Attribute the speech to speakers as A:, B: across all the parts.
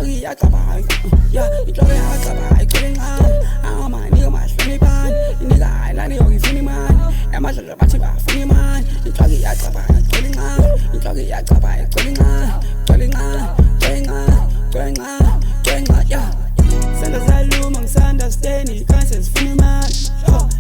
A: inhloko iyacabanga ya inhloko iyacabanga iqelinqane amani ngimahloni bani inika ayilali yokufuna imali emadlala bathi bafuna imali inhloko iyacabanga iqelinqane inhloko iyacabanga iqelinqane ya sanda zaluma ngisunderstand ikhanse sifuna imali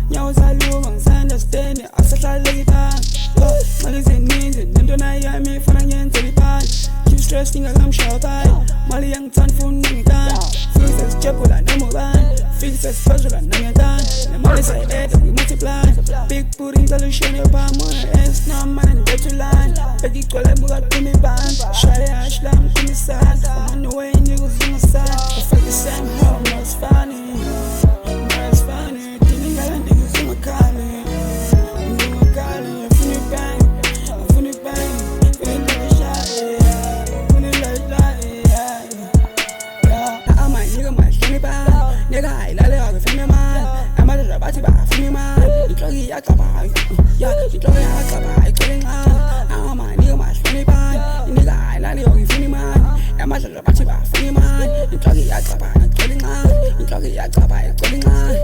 A: nyawo zaluma ngisunderstand asahlale phansi mali zininzi nento nayo yami ifana ngenzela iphansi keep stress ngingakamshabayi mali yangithanda funa ngithanda feel sesijabula noma ubani feel sesiphezula nangethanda nemali sayibetha ngi-multiply big booty ngicela ushone yophamona esinamana nibethuline beka igcwele bukaquma ibhanti shaya hashi lami kumisana amane weyini kuzungasana ufake isame home no it's funny no it's funny diningala ndingizungakhali ngizungakhali ngifuna ibang ngifuna ibang nigga ayilale yokufuna imali amadlozi bathi bafuna imali inhloko iyacabanga ya inhloko iyacabanga iqelinqane amani ngimahloni bani nigga ayilale yokufuna imali amadlozi bathi bafuna imali inhloko iyacabanga iqelinqane inhloko iyacabanga iqelinqane